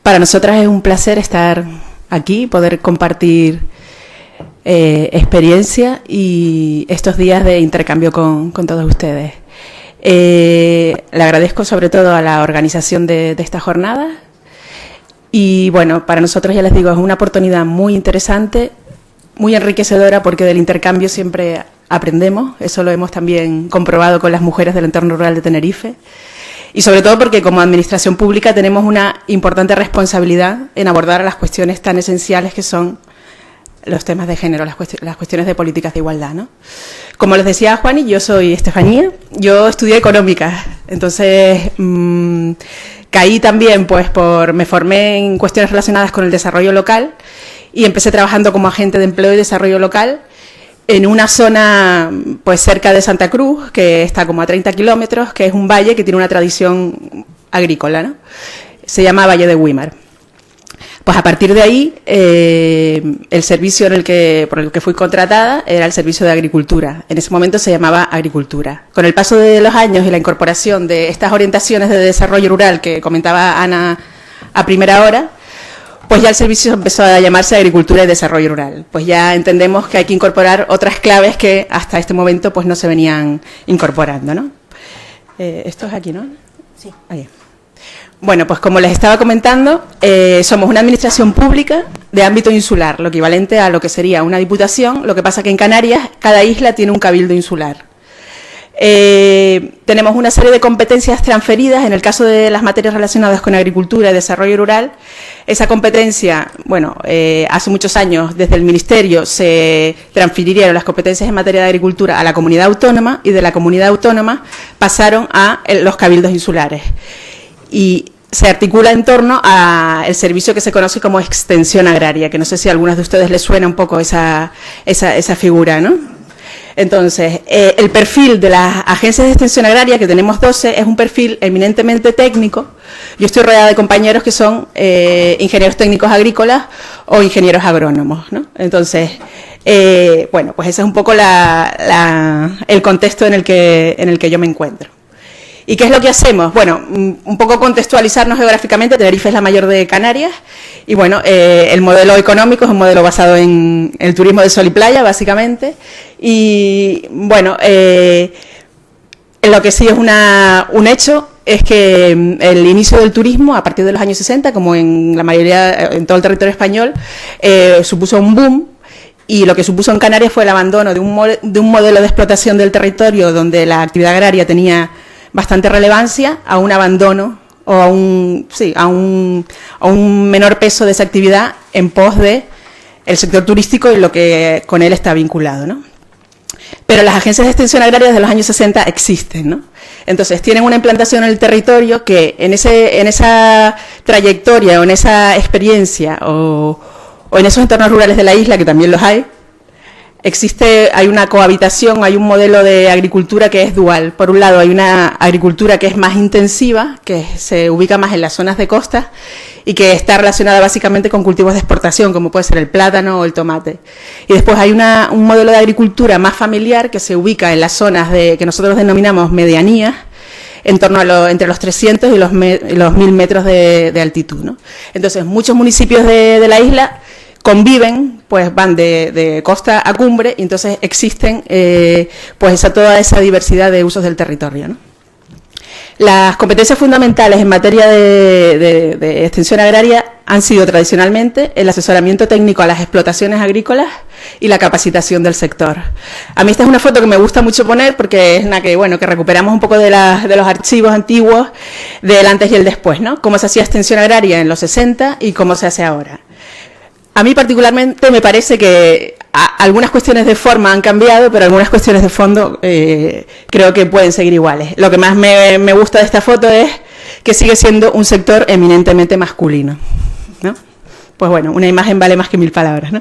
Para nosotras es un placer estar aquí, poder compartir experiencia y estos días de intercambio con todos ustedes. Le agradezco sobre todo a la organización de esta jornada y bueno, para nosotros, ya les digo, es una oportunidad muy interesante, muy enriquecedora, porque del intercambio siempre aprendemos. Eso lo hemos también comprobado con las mujeres del entorno rural de Tenerife. Y sobre todo porque como administración pública tenemos una importante responsabilidad en abordar las cuestiones tan esenciales que son los temas de género, las cuestiones de políticas de igualdad, ¿no? Como les decía Juani, yo soy Estefanía, yo estudié económicas, entonces caí también, pues me formé en cuestiones relacionadas con el desarrollo local y empecé trabajando como agente de empleo y desarrollo local en una zona pues cerca de Santa Cruz, que está como a 30 kilómetros, que es un valle que tiene una tradición agrícola, ¿no? Se llama Valle de Güímar. Pues a partir de ahí, el servicio por el que fui contratada era el servicio de agricultura. En ese momento se llamaba agricultura. Con el paso de los años y la incorporación de estas orientaciones de desarrollo rural que comentaba Ana a primera hora, pues ya el servicio empezó a llamarse Agricultura y Desarrollo Rural. Pues ya entendemos que hay que incorporar otras claves que hasta este momento pues no se venían incorporando, ¿no? Esto es aquí, ¿no? Sí. Ahí. Bueno, pues como les estaba comentando, somos una administración pública de ámbito insular, lo equivalente a lo que sería una diputación. Lo que pasa que en Canarias cada isla tiene un cabildo insular. Tenemos una serie de competencias transferidas. En el caso de las materias relacionadas con agricultura y desarrollo rural, esa competencia, bueno, hace muchos años desde el Ministerio se transfirieron las competencias en materia de agricultura a la comunidad autónoma y de la comunidad autónoma pasaron a los cabildos insulares. Y se articula en torno al servicio que se conoce como extensión agraria, que no sé si a algunas de ustedes les suena un poco esa figura, ¿no? Entonces, el perfil de las agencias de extensión agraria, que tenemos 12, es un perfil eminentemente técnico. Yo estoy rodeada de compañeros que son ingenieros técnicos agrícolas o ingenieros agrónomos, ¿no? Entonces, bueno, pues ese es un poco el contexto en el que yo me encuentro. ¿Y qué es lo que hacemos? Bueno, un poco contextualizarnos geográficamente. Tenerife es la mayor de Canarias y, bueno, el modelo económico es un modelo basado en el turismo de sol y playa, básicamente. Y, bueno, lo que sí es un hecho es que el inicio del turismo, a partir de los años 60, como en la mayoría, en todo el territorio español, supuso un boom. Y lo que supuso en Canarias fue el abandono de un modelo de explotación del territorio donde la actividad agraria tenía bastante relevancia, a un abandono o a un menor peso de esa actividad en pos de el sector turístico y lo que con él está vinculado, ¿no? Pero las agencias de extensión agraria desde los años 60 existen, ¿no? Entonces tienen una implantación en el territorio que en esa trayectoria o en esa experiencia o en esos entornos rurales de la isla, que también los hay una cohabitación, hay un modelo de agricultura que es dual. Por un lado hay una agricultura que es más intensiva, que se ubica más en las zonas de costa y que está relacionada básicamente con cultivos de exportación, como puede ser el plátano o el tomate. Y después hay un modelo de agricultura más familiar que se ubica en las zonas que nosotros denominamos medianías, en torno entre los 300 y los 1000 metros de altitud, ¿no? Entonces, muchos municipios de la isla conviven, pues van de costa a cumbre y entonces existen pues toda esa diversidad de usos del territorio, ¿no? Las competencias fundamentales en materia de extensión agraria han sido tradicionalmente el asesoramiento técnico a las explotaciones agrícolas y la capacitación del sector. A mí esta es una foto que me gusta mucho poner porque es una que recuperamos un poco de los archivos antiguos del antes y el después, ¿no? Cómo se hacía extensión agraria en los 60 y cómo se hace ahora. A mí particularmente me parece que algunas cuestiones de forma han cambiado, pero algunas cuestiones de fondo creo que pueden seguir iguales. Lo que más me gusta de esta foto es que sigue siendo un sector eminentemente masculino, ¿no? Pues bueno, una imagen vale más que 1000 palabras, ¿no?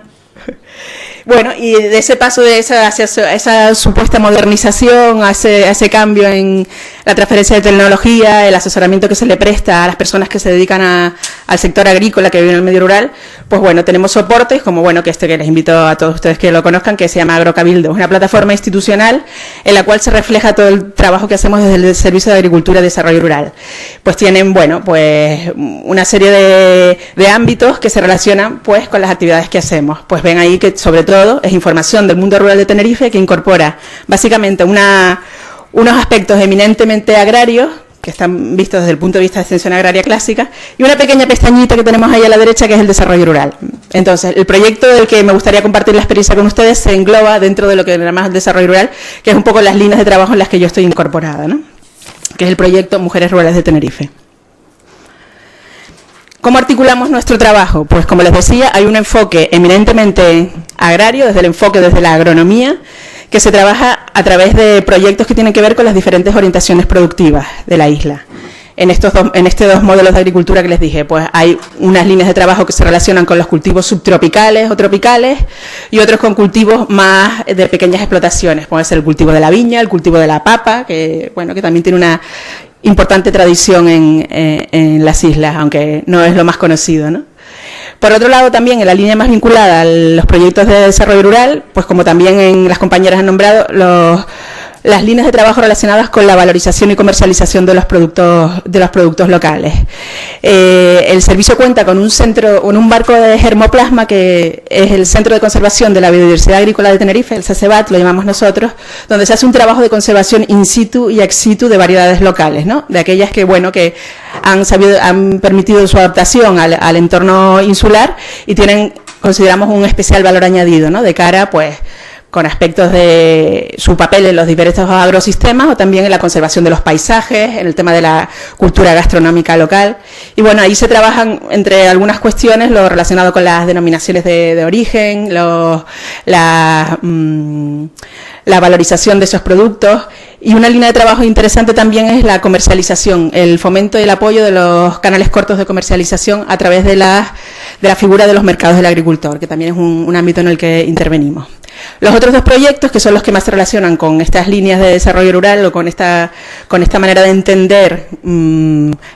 Bueno, y de ese paso hacia esa supuesta modernización, a ese cambio en la transferencia de tecnología, el asesoramiento que se le presta a las personas que se dedican al sector agrícola que viven en el medio rural, pues bueno, tenemos soportes como bueno, que les invito a todos ustedes que lo conozcan, que se llama Agrocabildo. Es una plataforma institucional en la cual se refleja todo el trabajo que hacemos desde el Servicio de Agricultura y Desarrollo Rural. Pues tienen, bueno, pues una serie de ámbitos que se relacionan pues con las actividades que hacemos. Pues ven ahí que sobre todo es información del mundo rural de Tenerife que incorpora básicamente unos aspectos eminentemente agrarios, que están vistos desde el punto de vista de extensión agraria clásica, y una pequeña pestañita que tenemos ahí a la derecha, que es el desarrollo rural. Entonces, el proyecto del que me gustaría compartir la experiencia con ustedes se engloba dentro de lo que era más el desarrollo rural, que es un poco las líneas de trabajo en las que yo estoy incorporada, ¿no? Que es el proyecto Mujeres Rurales de Tenerife. ¿Cómo articulamos nuestro trabajo? Pues como les decía, hay un enfoque eminentemente agrario, desde la agronomía, que se trabaja a través de proyectos que tienen que ver con las diferentes orientaciones productivas de la isla. En estos dos modelos de agricultura que les dije, pues hay unas líneas de trabajo que se relacionan con los cultivos subtropicales o tropicales y otros con cultivos más de pequeñas explotaciones. Puede ser el cultivo de la viña, el cultivo de la papa, que también tiene una importante tradición en las islas, aunque no es lo más conocido, ¿no? Por otro lado, también en la línea más vinculada a los proyectos de desarrollo rural, pues como también las compañeras han nombrado, las líneas de trabajo relacionadas con la valorización y comercialización de los productos locales. El servicio cuenta con un barco de germoplasma, que es el Centro de Conservación de la Biodiversidad Agrícola de Tenerife, el CCBAT, lo llamamos nosotros, donde se hace un trabajo de conservación in situ y ex situ de variedades locales, ¿no? De aquellas que han permitido su adaptación al entorno insular y consideramos un especial valor añadido, ¿no? De cara, pues, con aspectos de su papel en los diversos agrosistemas o también en la conservación de los paisajes, en el tema de la cultura gastronómica local. Y bueno, ahí se trabajan entre algunas cuestiones lo relacionado con las denominaciones de origen, la valorización de esos productos. Y una línea de trabajo interesante también es la comercialización, el fomento y el apoyo de los canales cortos de comercialización a través de la figura de los mercados del agricultor, que también es un ámbito en el que intervenimos. Los otros dos proyectos, que son los que más se relacionan con estas líneas de desarrollo rural o con esta manera de entender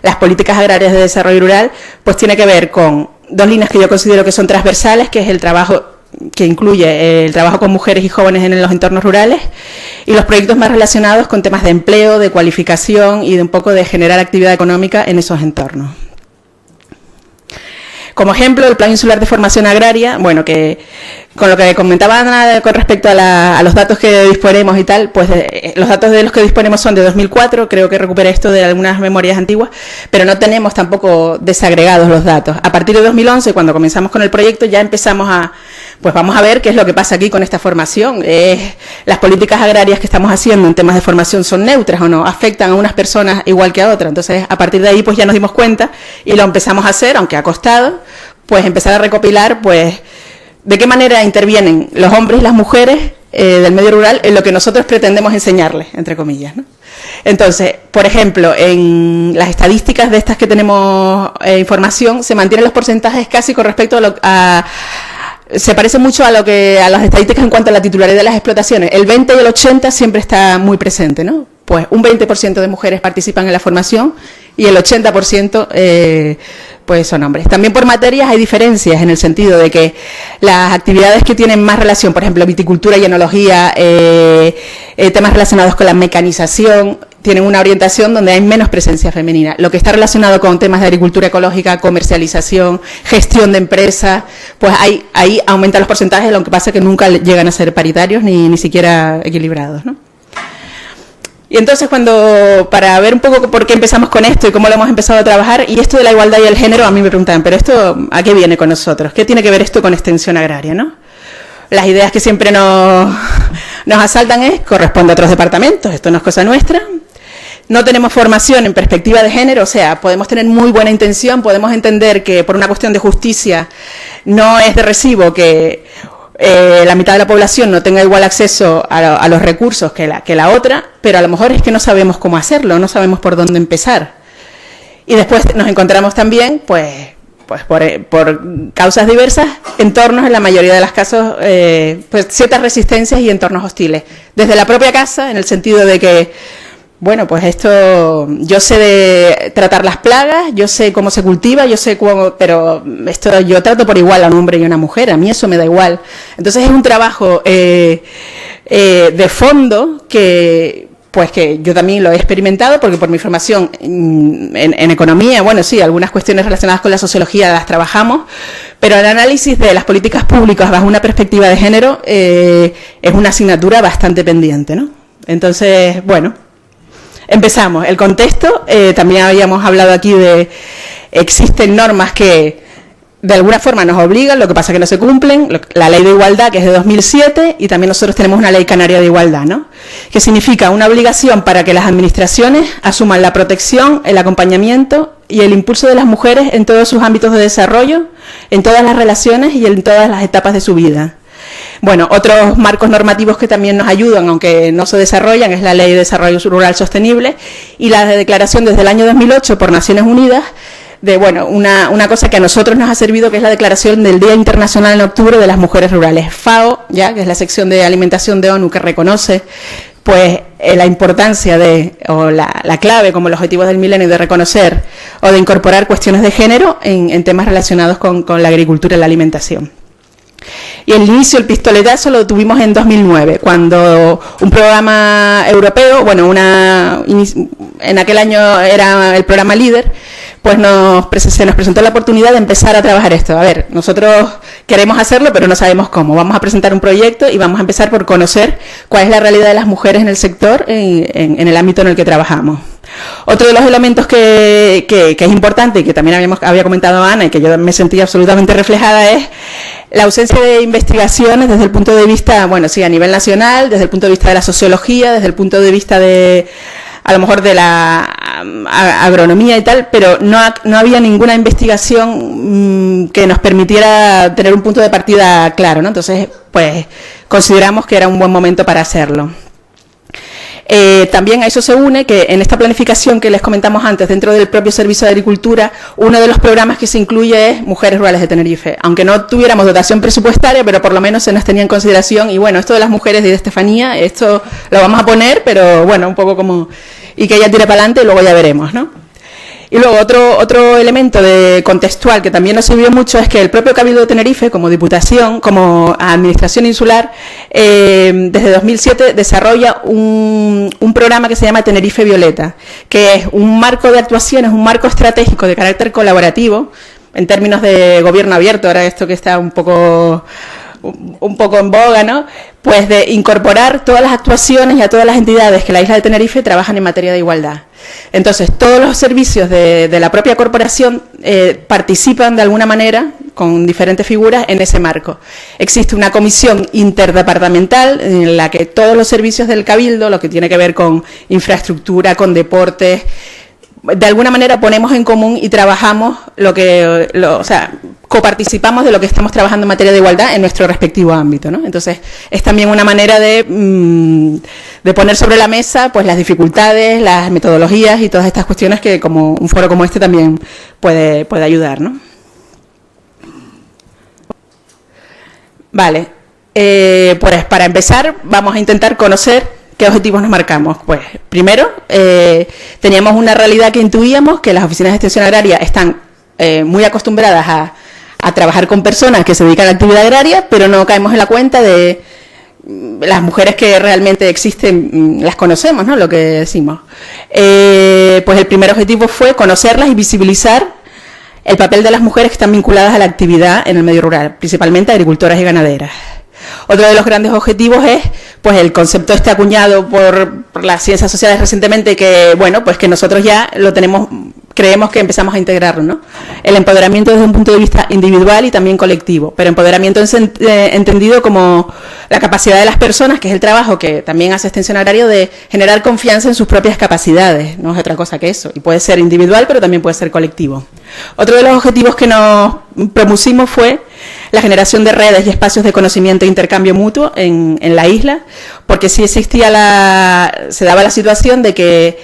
las políticas agrarias de desarrollo rural, pues tiene que ver con dos líneas que yo considero que son transversales, que es el trabajo que incluye el trabajo con mujeres y jóvenes en los entornos rurales, y los proyectos más relacionados con temas de empleo, de cualificación y de un poco de generar actividad económica en esos entornos. Como ejemplo, el Plan Insular de Formación Agraria, bueno, que con lo que comentaba Ana con respecto a los datos que disponemos y tal, pues los datos de los que disponemos son de 2004, creo que recuperé esto de algunas memorias antiguas, pero no tenemos tampoco desagregados los datos. A partir de 2011, cuando comenzamos con el proyecto, ya empezamos pues vamos a ver qué es lo que pasa aquí con esta formación. Las políticas agrarias que estamos haciendo en temas de formación son neutras o no, afectan a unas personas igual que a otras. Entonces, a partir de ahí, pues ya nos dimos cuenta y lo empezamos a hacer, aunque ha costado, pues empezar a recopilar, pues, de qué manera intervienen los hombres y las mujeres del medio rural en lo que nosotros pretendemos enseñarles, entre comillas, ¿no? Entonces, por ejemplo, en las estadísticas de estas que tenemos información, se mantienen los porcentajes casi con respecto se parece mucho a las estadísticas en cuanto a la titularidad de las explotaciones. El 20 y el 80 siempre está muy presente, ¿no? Pues un 20% de mujeres participan en la formación y el 80% pues son hombres. También por materias hay diferencias en el sentido de que las actividades que tienen más relación, por ejemplo, viticultura y enología, temas relacionados con la mecanización, tienen una orientación donde hay menos presencia femenina. Lo que está relacionado con temas de agricultura ecológica, comercialización, gestión de empresas, pues ahí aumentan los porcentajes, lo que pasa es que nunca llegan a ser paritarios ni siquiera equilibrados, ¿no? Y entonces para ver un poco por qué empezamos con esto y cómo lo hemos empezado a trabajar, y esto de la igualdad y el género, a mí me preguntaban, pero esto, ¿a qué viene con nosotros? ¿Qué tiene que ver esto con extensión agraria, no? Las ideas que siempre nos asaltan corresponde a otros departamentos, esto no es cosa nuestra. No tenemos formación en perspectiva de género, o sea, podemos tener muy buena intención, podemos entender que por una cuestión de justicia no es de recibo que la mitad de la población no tenga igual acceso a los recursos que la otra, pero a lo mejor es que no sabemos cómo hacerlo, no sabemos por dónde empezar. Y después nos encontramos también, pues por causas diversas, entornos, en la mayoría de los casos, pues ciertas resistencias y entornos hostiles. Desde la propia casa, en el sentido de que bueno, pues esto, yo sé de tratar las plagas, yo sé cómo se cultiva, yo sé cómo, pero esto yo trato por igual a un hombre y a una mujer, a mí eso me da igual. Entonces es un trabajo de fondo que yo también lo he experimentado, porque por mi formación en economía, bueno, sí, algunas cuestiones relacionadas con la sociología las trabajamos, pero el análisis de las políticas públicas bajo una perspectiva de género es una asignatura bastante pendiente, ¿no? Entonces, bueno, empezamos. El contexto, también habíamos hablado aquí de, existen normas que de alguna forma nos obligan, lo que pasa que no se cumplen, la ley de igualdad, que es de 2007, y también nosotros tenemos una ley canaria de igualdad, ¿no? Que significa una obligación para que las administraciones asuman la protección, el acompañamiento y el impulso de las mujeres en todos sus ámbitos de desarrollo, en todas las relaciones y en todas las etapas de su vida. Bueno, otros marcos normativos que también nos ayudan, aunque no se desarrollan, es la Ley de Desarrollo Rural Sostenible y la declaración desde el año 2008 por Naciones Unidas de, bueno, una cosa que a nosotros nos ha servido, que es la declaración del Día Internacional en octubre de las Mujeres Rurales. FAO, ya, que es la sección de alimentación de ONU, que reconoce pues la importancia de, o la clave como el objetivo del milenio de reconocer o de incorporar cuestiones de género en temas relacionados con la agricultura y la alimentación. Y el inicio, el pistoletazo, lo tuvimos en 2009, cuando un programa europeo, bueno, en aquel año era el programa LEADER, pues se nos presentó la oportunidad de empezar a trabajar esto. A ver, nosotros queremos hacerlo, pero no sabemos cómo. Vamos a presentar un proyecto y vamos a empezar por conocer cuál es la realidad de las mujeres en el sector, en el ámbito en el que trabajamos. Otro de los elementos que es importante y que también había comentado Ana y que yo me sentí absolutamente reflejada es la ausencia de investigaciones desde el punto de vista, bueno, sí, a nivel nacional, desde el punto de vista de la sociología, desde el punto de vista de, a lo mejor, de la agronomía y tal, pero no había ninguna investigación que nos permitiera tener un punto de partida claro, ¿no? Entonces, pues, consideramos que era un buen momento para hacerlo. También a eso se une que en esta planificación que les comentamos antes, dentro del propio Servicio de Agricultura, uno de los programas que se incluye es Mujeres Rurales de Tenerife. Aunque no tuviéramos dotación presupuestaria, pero por lo menos se nos tenía en consideración. Y bueno, esto de las mujeres de Estefanía, esto lo vamos a poner, pero bueno, un poco como... y que ella tire para adelante y luego ya veremos, ¿no? Y luego otro elemento contextual que también nos sirvió mucho es que el propio Cabildo de Tenerife, como Diputación, como Administración Insular, desde 2007 desarrolla un programa que se llama Tenerife Violeta, que es un marco de actuaciones, un marco estratégico de carácter colaborativo, en términos de gobierno abierto, ahora esto que está un poco en boga, ¿no? Pues de incorporar todas las actuaciones y a todas las entidades que la isla de Tenerife trabajan en materia de igualdad. Entonces, todos los servicios de la propia corporación participan de alguna manera, con diferentes figuras, en ese marco. Existe una comisión interdepartamental en la que todos los servicios del Cabildo, lo que tiene que ver con infraestructura, con deportes, de alguna manera ponemos en común y trabajamos o sea, coparticipamos de lo que estamos trabajando en materia de igualdad en nuestro respectivo ámbito, ¿no? Entonces, es también una manera de poner sobre la mesa pues las dificultades, las metodologías y todas estas cuestiones que como un foro como este también puede ayudar, ¿no? Vale, pues para empezar vamos a intentar conocer ¿qué objetivos nos marcamos? Pues primero, teníamos una realidad que intuíamos, que las oficinas de extensión agraria están muy acostumbradas a trabajar con personas que se dedican a la actividad agraria, pero no caemos en la cuenta de las mujeres que realmente existen, las conocemos, ¿no? Lo que decimos. Pues el primer objetivo fue conocerlas y visibilizar el papel de las mujeres que están vinculadas a la actividad en el medio rural, principalmente agricultoras y ganaderas. Otro de los grandes objetivos es pues el concepto este acuñado por las ciencias sociales recientemente, que bueno, pues que nosotros ya lo tenemos, creemos que empezamos a integrarlo, ¿no? El empoderamiento desde un punto de vista individual y también colectivo, pero empoderamiento entendido como la capacidad de las personas, que es el trabajo que también hace Extensión Agraria, de generar confianza en sus propias capacidades, no es otra cosa que eso, y puede ser individual, pero también puede ser colectivo. Otro de los objetivos que nos propusimos fue la generación de redes y espacios de conocimiento e intercambio mutuo en la isla, porque sí se daba la situación de que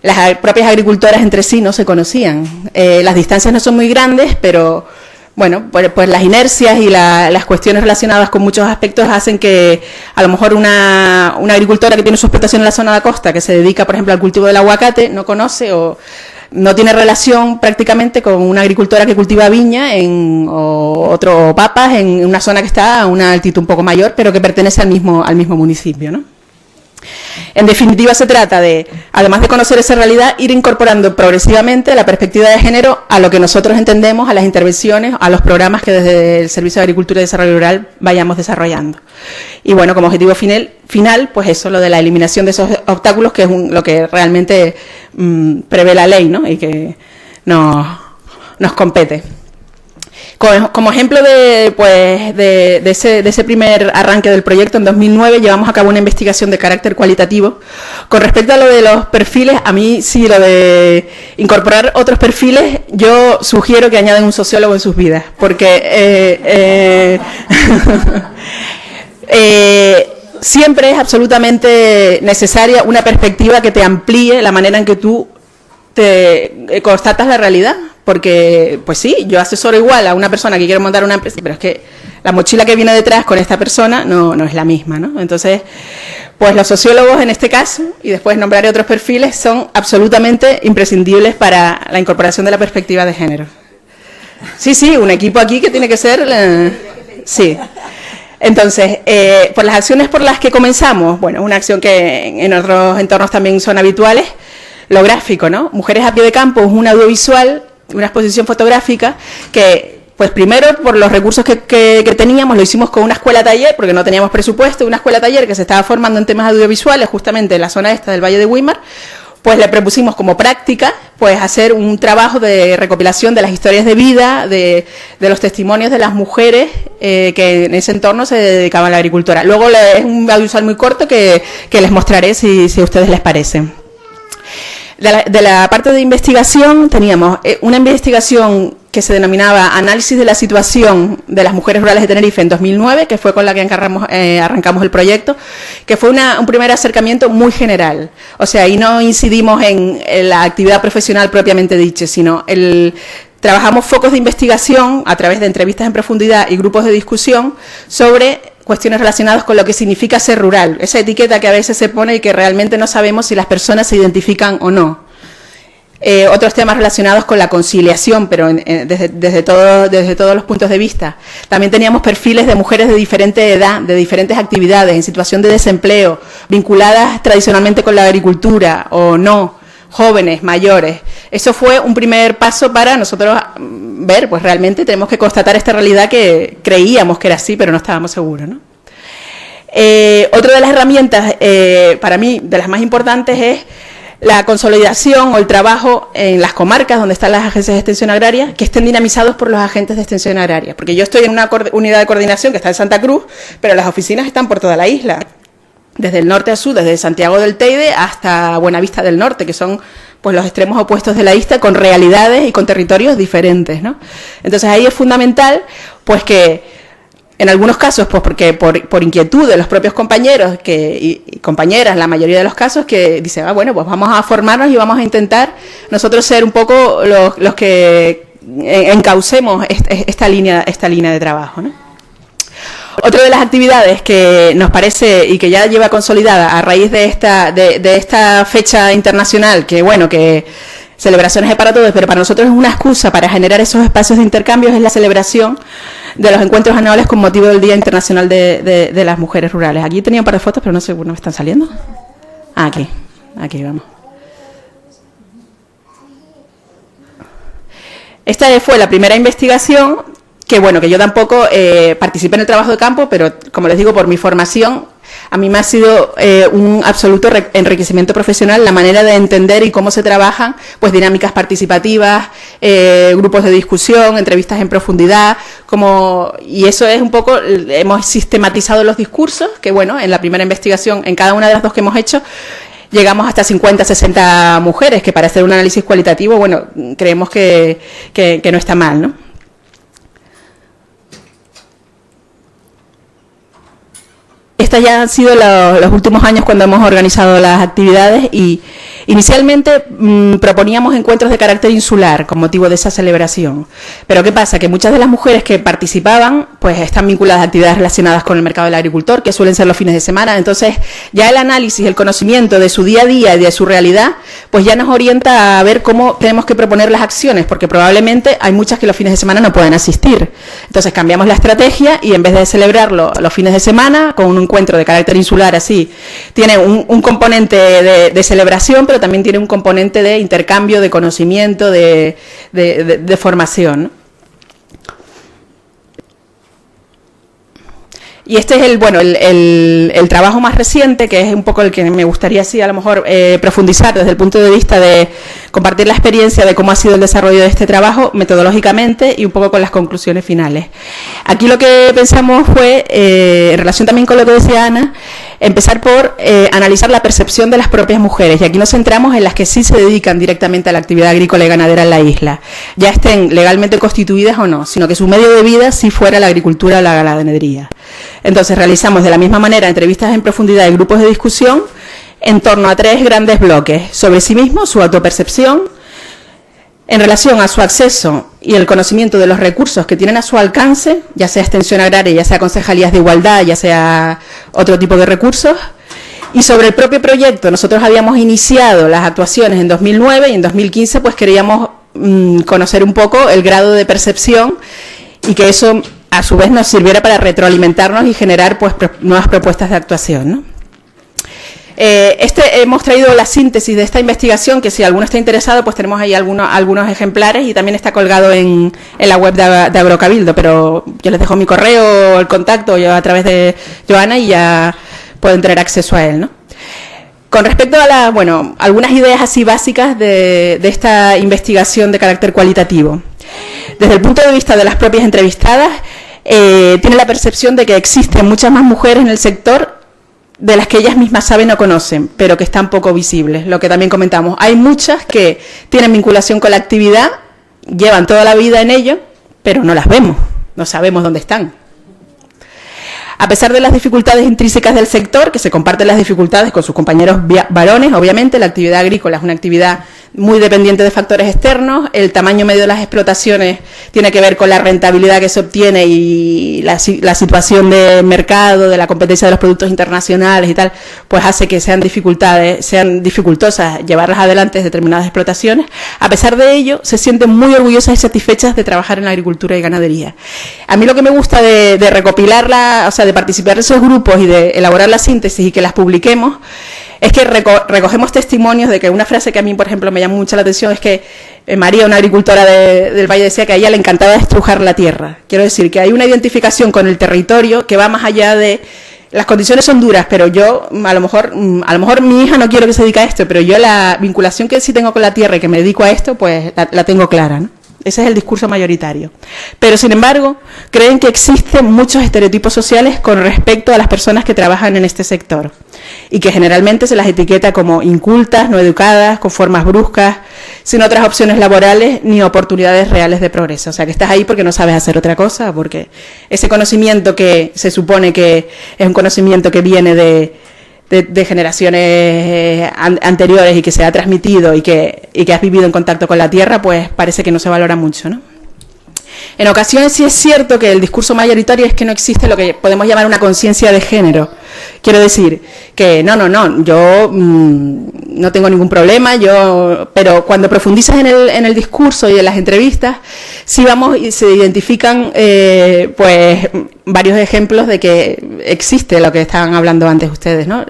las propias agricultoras entre sí no se conocían. Las distancias no son muy grandes, pero bueno, pues las inercias y las cuestiones relacionadas con muchos aspectos hacen que a lo mejor una agricultora que tiene su explotación en la zona de la costa, que se dedica, por ejemplo, al cultivo del aguacate, no conoce o no tiene relación prácticamente con una agricultora que cultiva viña o papas en una zona que está a una altitud un poco mayor, pero que pertenece al mismo municipio, ¿no? En definitiva, se trata de, además de conocer esa realidad, ir incorporando progresivamente la perspectiva de género a lo que nosotros entendemos, a las intervenciones, a los programas que desde el Servicio de Agricultura y Desarrollo Rural vayamos desarrollando. Y bueno, como objetivo final, pues eso, lo de la eliminación de esos obstáculos, que es lo que realmente prevé la ley, ¿no? Y que nos compete. Como ejemplo de ese primer arranque del proyecto, en 2009 llevamos a cabo una investigación de carácter cualitativo. Con respecto a lo de los perfiles, a mí sí, lo de incorporar otros perfiles, yo sugiero que añaden un sociólogo en sus vidas, porque siempre es absolutamente necesaria una perspectiva que te amplíe la manera en que tú te constatas la realidad. Porque, pues sí, yo asesoro igual a una persona que quiere montar una empresa, pero es que la mochila que viene detrás con esta persona no es la misma, ¿no? Entonces, pues los sociólogos en este caso, y después nombraré otros perfiles, son absolutamente imprescindibles para la incorporación de la perspectiva de género. Sí, un equipo aquí que tiene que ser... sí. Entonces, por las acciones por las que comenzamos, bueno, una acción que en otros entornos también son habituales, lo gráfico, ¿no? Mujeres a pie de campo es un audiovisual, una exposición fotográfica que, pues primero, por los recursos que teníamos, lo hicimos con una escuela taller, porque no teníamos presupuesto, una escuela taller que se estaba formando en temas audiovisuales, justamente en la zona esta del Valle de Weimar, pues le propusimos como práctica, pues hacer un trabajo de recopilación de las historias de vida, de los testimonios de las mujeres que en ese entorno se dedicaban a la agricultura. Luego es un audiovisual muy corto que les mostraré si a ustedes les parece. De la parte de investigación teníamos una investigación que se denominaba Análisis de la situación de las mujeres rurales de Tenerife en 2009, que fue con la que arrancamos el proyecto, que fue un primer acercamiento muy general. O sea, ahí no incidimos en la actividad profesional propiamente dicha, sino trabajamos focos de investigación a través de entrevistas en profundidad y grupos de discusión sobre cuestiones relacionadas con lo que significa ser rural, esa etiqueta que a veces se pone y que realmente no sabemos si las personas se identifican o no. Otros temas relacionados con la conciliación, pero desde todos los puntos de vista. También teníamos perfiles de mujeres de diferente edad, de diferentes actividades, en situación de desempleo, vinculadas tradicionalmente con la agricultura o no, jóvenes, mayores. Eso fue un primer paso para nosotros ver, pues realmente tenemos que constatar esta realidad que creíamos que era así, pero no estábamos seguros, ¿no? Otra de las herramientas, para mí, de las más importantes es la consolidación o el trabajo en las comarcas donde están las agencias de extensión agraria, que estén dinamizados por los agentes de extensión agraria. Porque yo estoy en una unidad de coordinación que está en Santa Cruz, pero las oficinas están por toda la isla, desde el norte a sur, desde Santiago del Teide hasta Buenavista del Norte, que son pues los extremos opuestos de la isla, con realidades y con territorios diferentes, ¿no? Entonces ahí es fundamental pues que en algunos casos, pues porque por inquietud de los propios compañeros y compañeras, la mayoría de los casos, que dicen, bueno, pues vamos a formarnos y vamos a intentar nosotros ser un poco los que encaucemos esta línea de trabajo, ¿no? Otra de las actividades que nos parece y que ya lleva consolidada a raíz de esta fecha internacional, que bueno, que celebraciones es para todos, pero para nosotros es una excusa para generar esos espacios de intercambios, es la celebración de los encuentros anuales con motivo del Día Internacional de las Mujeres Rurales. Aquí tenía un par de fotos, pero no sé, ¿no están saliendo? Aquí vamos. Esta fue la primera investigación que bueno, que yo tampoco participé en el trabajo de campo, pero como les digo, por mi formación, a mí me ha sido un absoluto enriquecimiento profesional la manera de entender y cómo se trabajan pues dinámicas participativas, grupos de discusión, entrevistas en profundidad, y eso es un poco, hemos sistematizado los discursos, que bueno, en la primera investigación, en cada una de las dos que hemos hecho, llegamos hasta 50, 60 mujeres, que para hacer un análisis cualitativo, bueno, creemos que no está mal, ¿no? Estos ya han sido los últimos años cuando hemos organizado las actividades y Inicialmente proponíamos encuentros de carácter insular con motivo de esa celebración. Pero ¿qué pasa? Que muchas de las mujeres que participaban pues están vinculadas a actividades relacionadas con el mercado del agricultor, que suelen ser los fines de semana. Entonces ya el análisis, el conocimiento de su día a día y de su realidad, pues ya nos orienta a ver cómo tenemos que proponer las acciones, porque probablemente hay muchas que los fines de semana no pueden asistir. Entonces cambiamos la estrategia y en vez de celebrarlo los fines de semana con un encuentro de carácter insular así, tiene un componente de celebración, pero también tiene un componente de intercambio, de conocimiento, de formación, ¿no? Y este es el trabajo más reciente, que es un poco el que me gustaría así a lo mejor profundizar desde el punto de vista de compartir la experiencia de cómo ha sido el desarrollo de este trabajo metodológicamente y un poco con las conclusiones finales. Aquí lo que pensamos fue, en relación también con lo que decía Ana, empezar por analizar la percepción de las propias mujeres, y aquí nos centramos en las que sí se dedican directamente a la actividad agrícola y ganadera en la isla, ya estén legalmente constituidas o no, sino que su medio de vida sí fuera la agricultura o la ganadería. Entonces realizamos de la misma manera entrevistas en profundidad y grupos de discusión en torno a 3 grandes bloques: sobre sí mismos, su autopercepción, en relación a su acceso y el conocimiento de los recursos que tienen a su alcance, ya sea extensión agraria, ya sea concejalías de igualdad, ya sea otro tipo de recursos, y sobre el propio proyecto. Nosotros habíamos iniciado las actuaciones en 2009 y en 2015 pues queríamos conocer un poco el grado de percepción y que eso a su vez nos sirviera para retroalimentarnos y generar pues nuevas propuestas de actuación, ¿no? Hemos traído la síntesis de esta investigación, que si alguno está interesado pues tenemos ahí algunos ejemplares, y también está colgado en la web de Agrocabildo, pero yo les dejo mi correo, el contacto yo a través de Joana y ya pueden tener acceso a él, ¿no? Con respecto a algunas ideas así básicas de esta investigación de carácter cualitativo. Desde el punto de vista de las propias entrevistadas, tiene la percepción de que existen muchas más mujeres en el sector de las que ellas mismas saben o conocen, pero que están poco visibles, lo que también comentamos. Hay muchas que tienen vinculación con la actividad, llevan toda la vida en ello, pero no las vemos, no sabemos dónde están. A pesar de las dificultades intrínsecas del sector, que se comparten las dificultades con sus compañeros varones, obviamente la actividad agrícola es una actividad muy dependiente de factores externos, el tamaño medio de las explotaciones tiene que ver con la rentabilidad que se obtiene y la situación de mercado, de la competencia de los productos internacionales y tal, pues hace que sean dificultosas llevarlas adelante determinadas explotaciones. A pesar de ello, se sienten muy orgullosas y satisfechas de trabajar en la agricultura y ganadería. A mí lo que me gusta de recopilarla, o sea, de participar en esos grupos y de elaborar la síntesis y que las publiquemos, es que recogemos testimonios de que una frase que a mí, por ejemplo, me llamó mucho la atención es que María, una agricultora del Valle, decía que a ella le encantaba estrujar la tierra. Quiero decir que hay una identificación con el territorio que va más allá de las condiciones son duras, pero yo, a lo mejor mi hija no quiero que se dedique a esto, pero yo la vinculación que sí tengo con la tierra y que me dedico a esto, pues la tengo clara, ¿no? Ese es el discurso mayoritario. Pero, sin embargo, creen que existen muchos estereotipos sociales con respecto a las personas que trabajan en este sector y que generalmente se las etiqueta como incultas, no educadas, con formas bruscas, sin otras opciones laborales ni oportunidades reales de progreso. O sea, que estás ahí porque no sabes hacer otra cosa, porque ese conocimiento que se supone que es un conocimiento que viene de generaciones anteriores y que se ha transmitido y que has vivido en contacto con la tierra, pues parece que no se valora mucho, ¿no? En ocasiones sí es cierto que el discurso mayoritario es que no existe lo que podemos llamar una conciencia de género. Quiero decir que yo no tengo ningún problema, pero cuando profundizas en el discurso y en las entrevistas, sí vamos y se identifican pues varios ejemplos de que existe lo que estaban hablando antes ustedes, ¿no?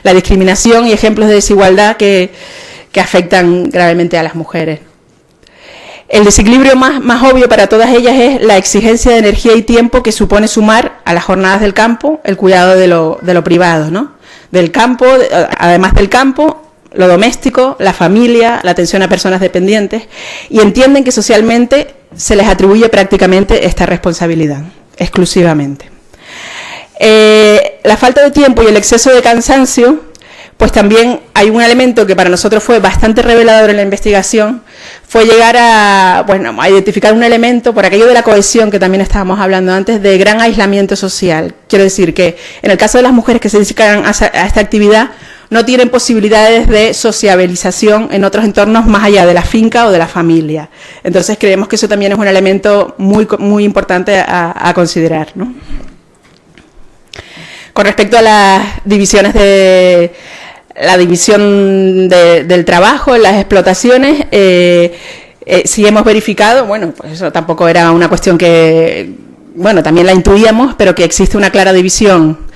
La discriminación y ejemplos de desigualdad que afectan gravemente a las mujeres. El desequilibrio más obvio para todas ellas es la exigencia de energía y tiempo que supone sumar a las jornadas del campo el cuidado de lo privado, ¿no? Del campo, además del campo, lo doméstico, la familia, la atención a personas dependientes, y entienden que socialmente se les atribuye prácticamente esta responsabilidad, exclusivamente. La falta de tiempo y el exceso de cansancio, pues también hay un elemento que para nosotros fue bastante revelador en la investigación, fue llegar a identificar un elemento, por aquello de la cohesión que también estábamos hablando antes, de gran aislamiento social. Quiero decir que en el caso de las mujeres que se dedican a esta actividad, no tienen posibilidades de sociabilización en otros entornos más allá de la finca o de la familia. Entonces creemos que eso también es un elemento muy importante a considerar, ¿no? Con respecto a las divisiones de la división del trabajo, las explotaciones, sí hemos verificado, bueno, pues eso tampoco era una cuestión que, bueno, también la intuíamos, pero que existe una clara división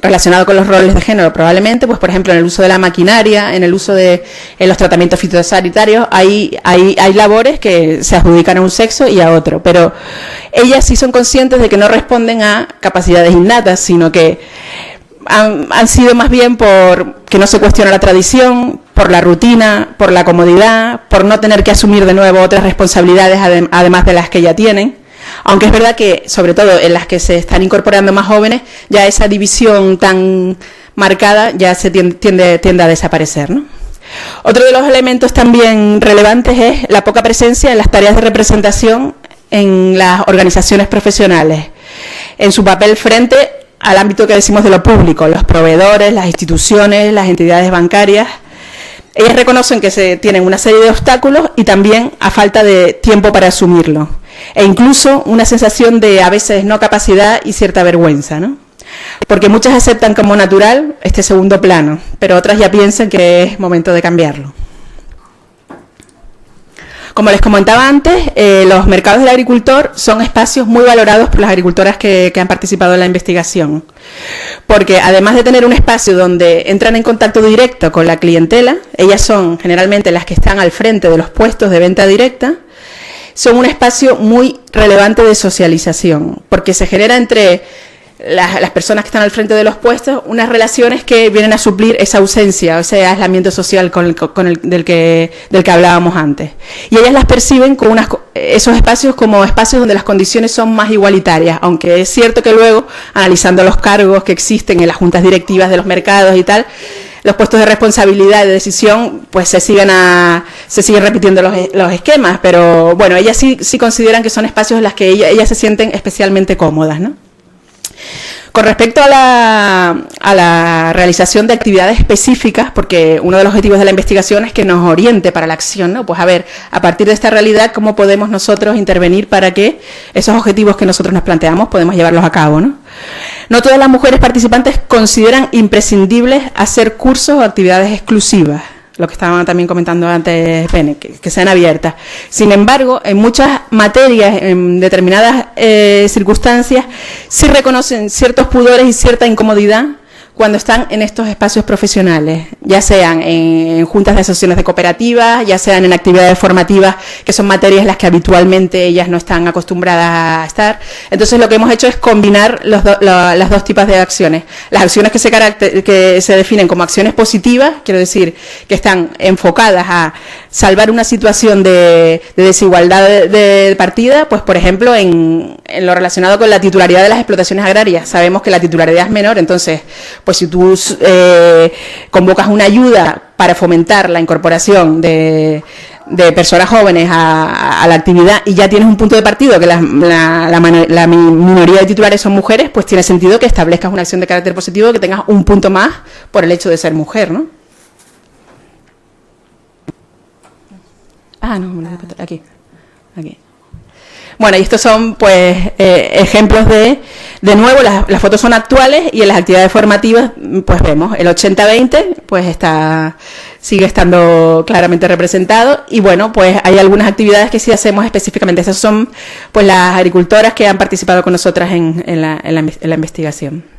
relacionado con los roles de género, probablemente, pues por ejemplo en el uso de la maquinaria, en el uso de los tratamientos fitosanitarios, hay labores que se adjudican a un sexo y a otro, pero ellas sí son conscientes de que no responden a capacidades innatas, sino que han sido más bien por que no se cuestiona la tradición, por la rutina, por la comodidad, por no tener que asumir de nuevo otras responsabilidades además de las que ya tienen. Aunque es verdad que, sobre todo en las que se están incorporando más jóvenes, ya esa división tan marcada ya se tiende a desaparecer, ¿no? Otro de los elementos también relevantes es la poca presencia en las tareas de representación en las organizaciones profesionales, en su papel frente al ámbito que decimos de lo público, los proveedores, las instituciones, las entidades bancarias. Ellas reconocen que se tienen una serie de obstáculos y también a falta de tiempo para asumirlo, e incluso una sensación de a veces no capacidad y cierta vergüenza, ¿no? Porque muchas aceptan como natural este segundo plano, pero otras ya piensan que es momento de cambiarlo. Como les comentaba antes, los mercados del agricultor son espacios muy valorados por las agricultoras que han participado en la investigación, porque además de tener un espacio donde entran en contacto directo con la clientela, ellas son generalmente las que están al frente de los puestos de venta directa, son un espacio muy relevante de socialización, porque se genera entre las personas que están al frente de los puestos unas relaciones que vienen a suplir esa ausencia, o ese aislamiento social del que hablábamos antes. Y ellas las perciben con esos espacios como espacios donde las condiciones son más igualitarias, aunque es cierto que luego, analizando los cargos que existen en las juntas directivas de los mercados y tal, los puestos de responsabilidad y de decisión pues se siguen repitiendo los esquemas, pero bueno, ellas sí consideran que son espacios en los que ellas se sienten especialmente cómodas, ¿no? Con respecto a la realización de actividades específicas, porque uno de los objetivos de la investigación es que nos oriente para la acción, ¿no? Pues a ver, a partir de esta realidad, ¿cómo podemos nosotros intervenir para que esos objetivos que nosotros nos planteamos podemos llevarlos a cabo, ¿no? No todas las mujeres participantes consideran imprescindibles hacer cursos o actividades exclusivas, lo que estaban también comentando antes, Pene, que sean abiertas. Sin embargo, en muchas materias, en determinadas circunstancias, sí reconocen ciertos pudores y cierta incomodidad cuando están en estos espacios profesionales, ya sean en juntas de asociaciones de cooperativas, ya sean en actividades formativas, que son materias en las que habitualmente ellas no están acostumbradas a estar. Entonces lo que hemos hecho es combinar las dos tipos de acciones. Las acciones que se definen como acciones positivas, quiero decir, que están enfocadas a salvar una situación de desigualdad de partida, pues por ejemplo en lo relacionado con la titularidad de las explotaciones agrarias. Sabemos que la titularidad es menor, entonces pues si tú convocas una ayuda para fomentar la incorporación de personas jóvenes a la actividad y ya tienes un punto de partida que la minoría de titulares son mujeres, pues tiene sentido que establezcas una acción de carácter positivo, que tengas un punto más por el hecho de ser mujer, ¿no? Aquí. Bueno, y estos son pues ejemplos de nuevo, las fotos son actuales y en las actividades formativas pues vemos el 80-20 pues sigue estando claramente representado y bueno, pues hay algunas actividades que sí hacemos específicamente. Esas son pues las agricultoras que han participado con nosotras en la investigación.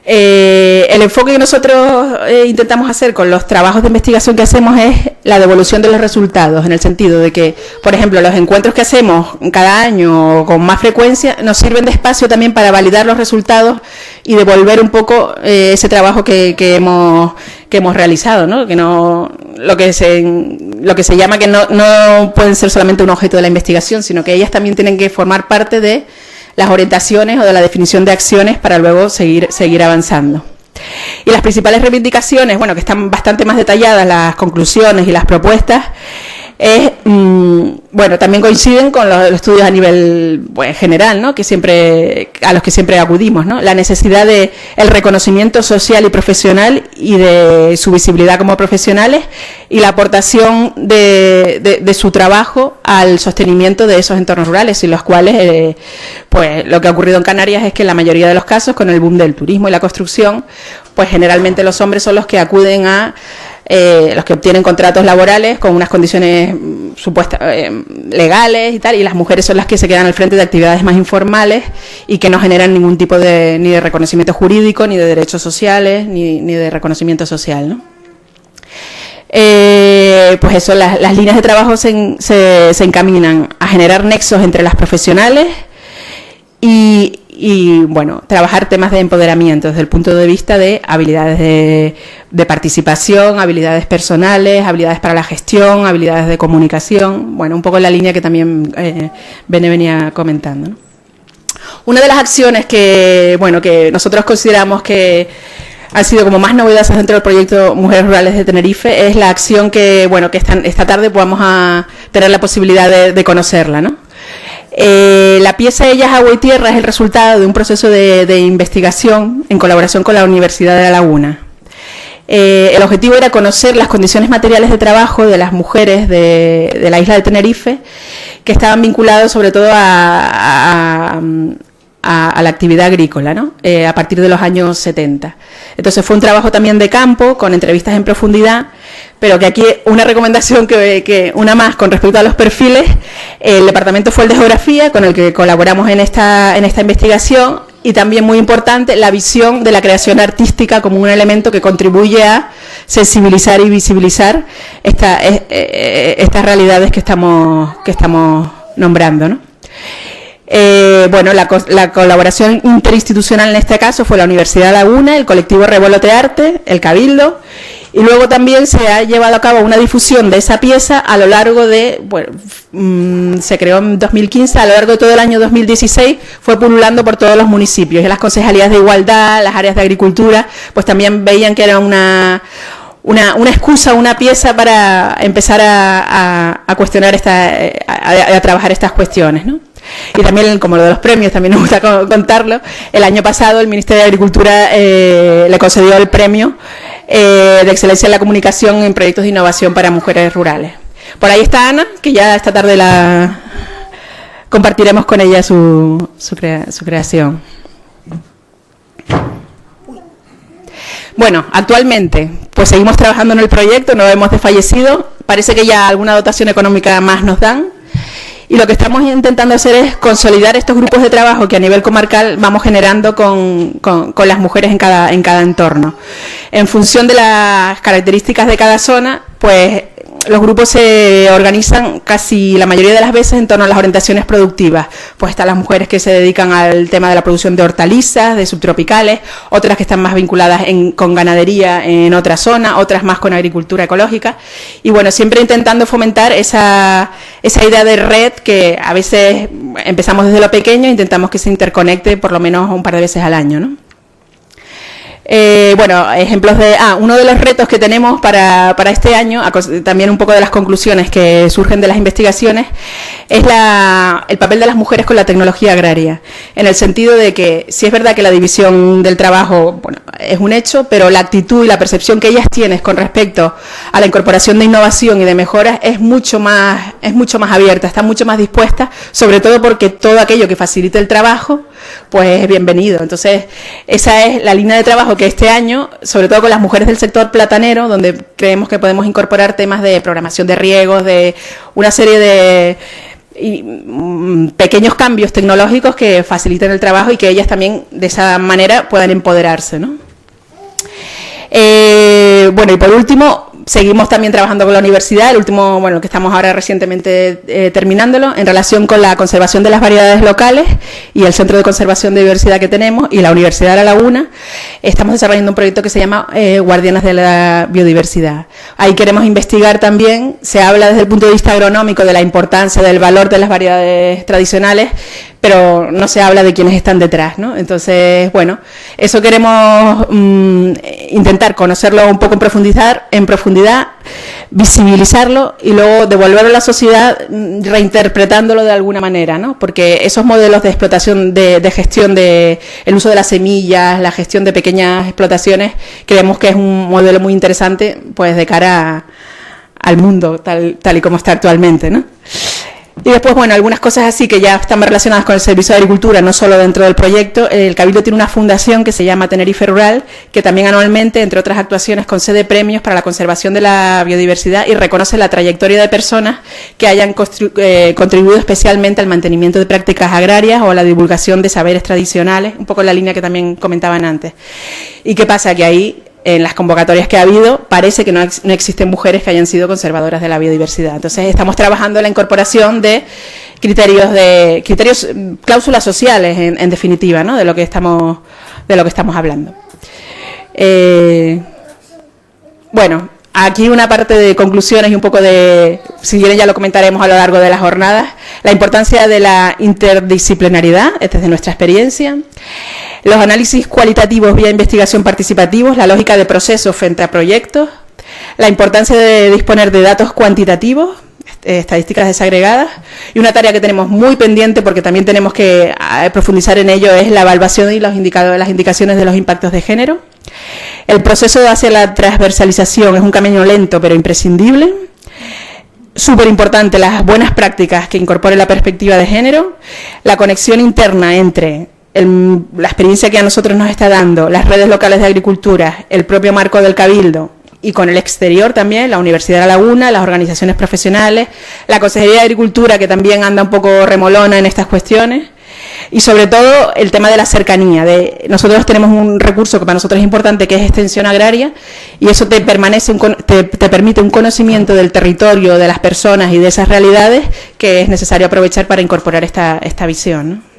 El enfoque que nosotros intentamos hacer con los trabajos de investigación que hacemos es la devolución de los resultados, en el sentido de que, por ejemplo, los encuentros que hacemos cada año o con más frecuencia nos sirven de espacio también para validar los resultados y devolver un poco ese trabajo que hemos realizado, ¿no? Que no lo que se llama que no pueden ser solamente un objeto de la investigación, sino que ellas también tienen que formar parte de las orientaciones o de la definición de acciones para luego seguir avanzando. Y las principales reivindicaciones, bueno, que están bastante más detalladas, las conclusiones y las propuestas, es, bueno, también coinciden con los estudios a nivel general, ¿no? A los que siempre acudimos, ¿no? La necesidad de el reconocimiento social y profesional y de su visibilidad como profesionales y la aportación de su trabajo al sostenimiento de esos entornos rurales, y los cuales, pues lo que ha ocurrido en Canarias es que en la mayoría de los casos, con el boom del turismo y la construcción, pues generalmente los hombres son los que acuden los que obtienen contratos laborales con unas condiciones legales y tal, y las mujeres son las que se quedan al frente de actividades más informales y que no generan ningún tipo ni de reconocimiento jurídico, ni de derechos sociales, ni de reconocimiento social, ¿no? Pues eso, las líneas de trabajo se encaminan a generar nexos entre las profesionales y bueno, trabajar temas de empoderamiento desde el punto de vista de habilidades de participación, habilidades personales, habilidades para la gestión, habilidades de comunicación, bueno, un poco en la línea que también venía comentando, ¿no? Una de las acciones que nosotros consideramos que han sido como más novedosas dentro del proyecto Mujeres Rurales de Tenerife es la acción que esta tarde podamos a tener la posibilidad de conocerla, ¿no? La pieza Ellas, Agua y Tierra es el resultado de un proceso de investigación en colaboración con la Universidad de La Laguna. El objetivo era conocer las condiciones materiales de trabajo de las mujeres de la isla de Tenerife, que estaban vinculadas sobre todo a la actividad agrícola, ¿no? A partir de los años 70. Entonces fue un trabajo también de campo, con entrevistas en profundidad, pero que aquí una recomendación una más con respecto a los perfiles. El departamento fue el de Geografía, con el que colaboramos en esta investigación, y también muy importante la visión de la creación artística como un elemento que contribuye a sensibilizar y visibilizar estas realidades que estamos nombrando, ¿no? La colaboración interinstitucional en este caso fue la Universidad de Laguna, el colectivo Revolote Arte, el Cabildo, y luego también se ha llevado a cabo una difusión de esa pieza a lo largo se creó en 2015, a lo largo de todo el año 2016 fue pululando por todos los municipios, y las concejalías de igualdad, las áreas de agricultura, pues también veían que era una excusa, una pieza para empezar a cuestionar a trabajar estas cuestiones, ¿no? Y también, como lo de los premios, también nos gusta contarlo, el año pasado el Ministerio de Agricultura le concedió el premio de excelencia en la comunicación en proyectos de innovación para mujeres rurales. Por ahí está Ana, que ya esta tarde compartiremos con ella su creación. Bueno, actualmente pues seguimos trabajando en el proyecto, no hemos desfallecido, parece que ya alguna dotación económica más nos dan. Y lo que estamos intentando hacer es consolidar estos grupos de trabajo que a nivel comarcal vamos generando con las mujeres en cada entorno. En función de las características de cada zona, pues los grupos se organizan casi la mayoría de las veces en torno a las orientaciones productivas. Pues están las mujeres que se dedican al tema de la producción de hortalizas, de subtropicales, otras que están más vinculadas con ganadería en otra zona, otras más con agricultura ecológica. Y bueno, siempre intentando fomentar esa idea de red que a veces empezamos desde lo pequeño e intentamos que se interconecte por lo menos un par de veces al año, ¿no? Ejemplos uno de los retos que tenemos para este año, también un poco de las conclusiones que surgen de las investigaciones, es el papel de las mujeres con la tecnología agraria, en el sentido de que sí es verdad que la división del trabajo es un hecho, pero la actitud y la percepción que ellas tienen con respecto a la incorporación de innovación y de mejoras es mucho más abierta, está mucho más dispuesta, sobre todo porque todo aquello que facilite el trabajo pues es bienvenido. Entonces esa es la línea de trabajo que este año, sobre todo con las mujeres del sector platanero, donde creemos que podemos incorporar temas de programación de riegos, de una serie de pequeños cambios tecnológicos que faciliten el trabajo y que ellas también de esa manera puedan empoderarse, ¿no? Y por último, seguimos también trabajando con la universidad, que estamos ahora recientemente terminándolo, en relación con la conservación de las variedades locales y el Centro de Conservación de Biodiversidad que tenemos, y la Universidad de La Laguna. Estamos desarrollando un proyecto que se llama Guardianas de la Biodiversidad. Ahí queremos investigar también, se habla desde el punto de vista agronómico de la importancia del valor de las variedades tradicionales, pero no se habla de quienes están detrás, ¿no? Entonces, eso queremos intentar conocerlo un poco en profundidad, visibilizarlo y luego devolverlo a la sociedad reinterpretándolo de alguna manera, ¿no? Porque esos modelos de explotación, de gestión el uso de las semillas, la gestión de pequeñas explotaciones, creemos que es un modelo muy interesante pues de cara al mundo tal y como está actualmente, ¿no? Y después, bueno, algunas cosas así que ya están relacionadas con el servicio de agricultura, no solo dentro del proyecto. El Cabildo tiene una fundación que se llama Tenerife Rural, que también anualmente, entre otras actuaciones, concede premios para la conservación de la biodiversidad y reconoce la trayectoria de personas que hayan contribuido especialmente al mantenimiento de prácticas agrarias o a la divulgación de saberes tradicionales, un poco en la línea que también comentaban antes. ¿Y qué pasa? Que ahí, en las convocatorias que ha habido, parece que no existen mujeres que hayan sido conservadoras de la biodiversidad. Entonces, estamos trabajando en la incorporación de criterios, cláusulas sociales, en definitiva, ¿no? de lo que estamos hablando. Bueno, aquí una parte de conclusiones y un poco de, si quieren ya lo comentaremos a lo largo de las jornadas, la importancia de la interdisciplinariedad, desde nuestra experiencia, los análisis cualitativos vía investigación participativos, la lógica de procesos frente a proyectos, la importancia de disponer de datos cuantitativos, estadísticas desagregadas, y una tarea que tenemos muy pendiente porque también tenemos que profundizar en ello es la evaluación y las indicaciones de los impactos de género. El proceso hacia la transversalización es un camino lento pero imprescindible. Súper importante las buenas prácticas que incorporen la perspectiva de género, la conexión interna entre la experiencia que a nosotros nos está dando las redes locales de agricultura, el propio marco del Cabildo y con el exterior también, la Universidad de La Laguna, las organizaciones profesionales, la Consejería de Agricultura que también anda un poco remolona en estas cuestiones y sobre todo el tema de la cercanía. Nosotros tenemos un recurso que para nosotros es importante que es extensión agraria y eso te permite un conocimiento del territorio, de las personas y de esas realidades que es necesario aprovechar para incorporar esta visión, ¿no?